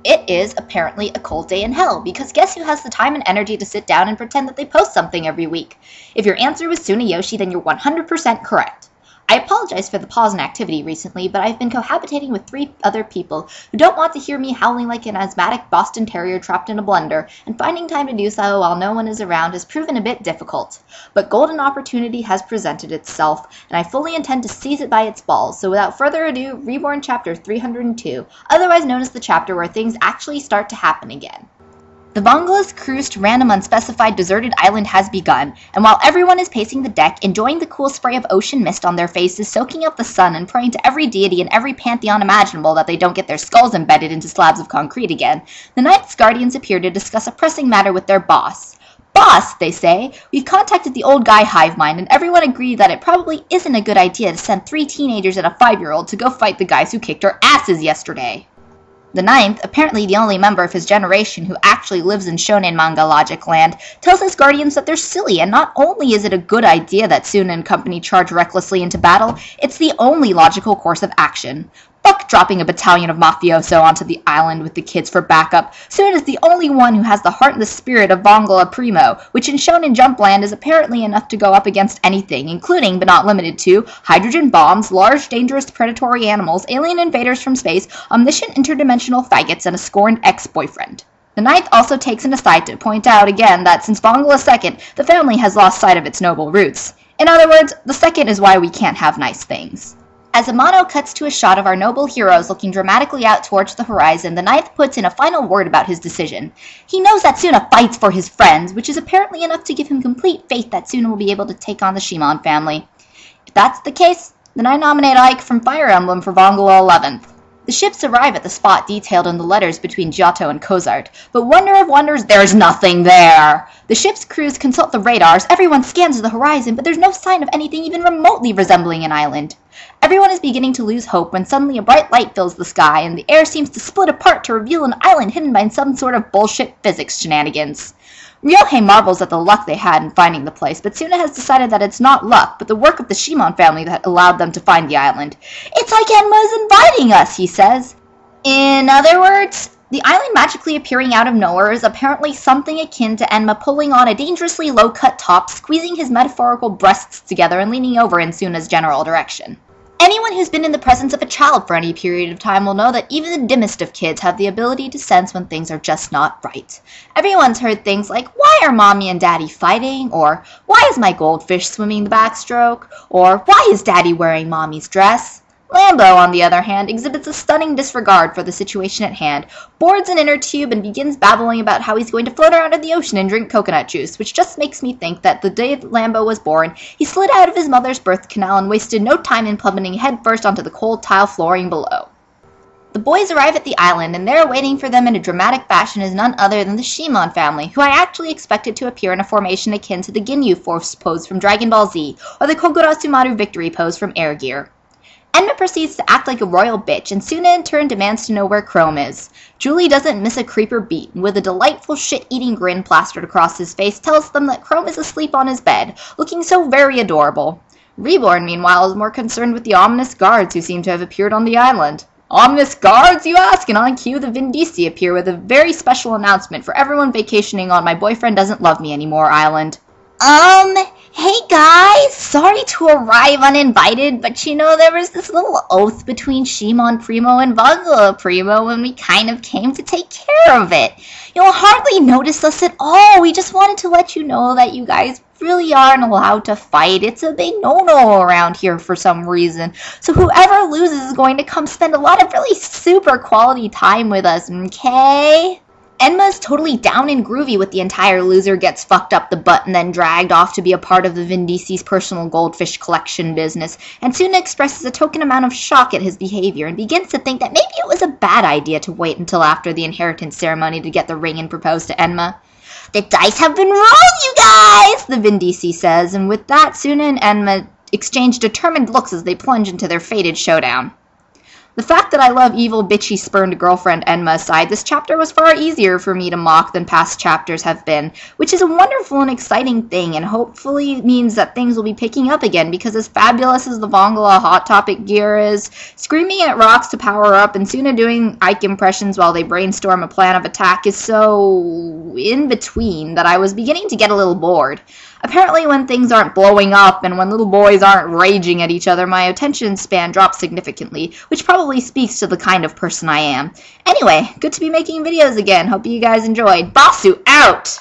It is apparently a cold day in hell, because guess who has the time and energy to sit down and pretend that they post something every week? If your answer was Tsunayoshi, then you're 100% correct. I apologize for the pause in activity recently, but I've been cohabitating with 3 other people who don't want to hear me howling like an asthmatic Boston Terrier trapped in a blender, and finding time to do so while no one is around has proven a bit difficult. But golden opportunity has presented itself, and I fully intend to seize it by its balls, so without further ado, Reborn Chapter 302, otherwise known as the chapter where things actually start to happen again. The Vongola's cruise to random unspecified deserted island has begun, and while everyone is pacing the deck, enjoying the cool spray of ocean mist on their faces, soaking up the sun, and praying to every deity and every pantheon imaginable that they don't get their skulls embedded into slabs of concrete again, the Ninth's guardians appear to discuss a pressing matter with their boss. Boss, they say, we've contacted the old guy hive mind, and everyone agreed that it probably isn't a good idea to send 3 teenagers and a 5-year-old to go fight the guys who kicked our asses yesterday. The Ninth, apparently the only member of his generation who actually lives in shonen manga logic land, tells his guardians that they're silly, and not only is it a good idea that Tuna and company charge recklessly into battle, it's the only logical course of action. Fuck dropping a battalion of mafioso onto the island with the kids for backup. Tuna is the only one who has the heart and the spirit of Vongola Primo, which in Shonen Jump land is apparently enough to go up against anything, including, but not limited to, hydrogen bombs, large dangerous predatory animals, alien invaders from space, omniscient interdimensional faggots, and a scorned ex-boyfriend. The Ninth also takes an aside to point out again that since Vongola II, the family has lost sight of its noble roots. In other words, the second is why we can't have nice things. As Amano cuts to a shot of our noble heroes looking dramatically out towards the horizon, the Ninth puts in a final word about his decision. He knows that Tuna fights for his friends, which is apparently enough to give him complete faith that Tuna will be able to take on the Shimon family. If that's the case, then I nominate Ike from Fire Emblem for Vongola 11th. The ships arrive at the spot detailed in the letters between Giotto and Kozart, but wonder of wonders, there's nothing there! The ship's crews consult the radars, everyone scans the horizon, but there's no sign of anything even remotely resembling an island. Everyone is beginning to lose hope when suddenly a bright light fills the sky, and the air seems to split apart to reveal an island hidden by some sort of bullshit physics shenanigans. Ryohei marvels at the luck they had in finding the place, but Tuna has decided that it's not luck, but the work of the Shimon family that allowed them to find the island. It's like Enma is inviting us, he says. In other words, the island magically appearing out of nowhere is apparently something akin to Enma pulling on a dangerously low-cut top, squeezing his metaphorical breasts together and leaning over in Suna's general direction. Anyone who's been in the presence of a child for any period of time will know that even the dimmest of kids have the ability to sense when things are just not right. Everyone's heard things like, why are mommy and daddy fighting? Or, why is my goldfish swimming the backstroke? Or, why is daddy wearing mommy's dress? Lambo, on the other hand, exhibits a stunning disregard for the situation at hand, boards an inner tube and begins babbling about how he's going to float around in the ocean and drink coconut juice, which just makes me think that the day that Lambo was born, he slid out of his mother's birth canal and wasted no time in plummeting headfirst onto the cold tile flooring below. The boys arrive at the island, and there waiting for them in a dramatic fashion is none other than the Shimon family, who I actually expected to appear in a formation akin to the Ginyu Force pose from Dragon Ball Z, or the Kogurasumaru victory pose from Air Gear. Enma proceeds to act like a royal bitch, and Suna in turn demands to know where Chrome is. Julie doesn't miss a creeper beat, and with a delightful shit-eating grin plastered across his face, tells them that Chrome is asleep on his bed, looking so very adorable. Reborn, meanwhile, is more concerned with the ominous guards who seem to have appeared on the island. Ominous guards, you ask? And on cue, the Vindisi appear with a very special announcement for everyone vacationing on My Boyfriend Doesn't Love Me Anymore island. Hey guys, sorry to arrive uninvited, but you know, there was this little oath between Shimon Primo and Vongola Primo when we kind of came to take care of it. You'll hardly notice us at all. We just wanted to let you know that you guys really aren't allowed to fight. It's a big no-no around here for some reason. So whoever loses is going to come spend a lot of really super quality time with us, okay? Enma's totally down and groovy with the entire loser gets fucked up the butt and then dragged off to be a part of the Vindisi's personal goldfish collection business, and Tuna expresses a token amount of shock at his behavior and begins to think that maybe it was a bad idea to wait until after the inheritance ceremony to get the ring and propose to Enma. The dice have been rolled, you guys, the Vindisi says, and with that, Tuna and Enma exchange determined looks as they plunge into their fated showdown. The fact that I love evil, bitchy, spurned girlfriend Enma aside, this chapter was far easier for me to mock than past chapters have been, which is a wonderful and exciting thing, and hopefully means that things will be picking up again, because as fabulous as the Vongala Hot Topic gear is, screaming at rocks to power up and Tuna doing Ike impressions while they brainstorm a plan of attack is so in between that I was beginning to get a little bored. Apparently when things aren't blowing up and when little boys aren't raging at each other, my attention span drops significantly, which probably speaks to the kind of person I am. Anyway, good to be making videos again. Hope you guys enjoyed. Basu out!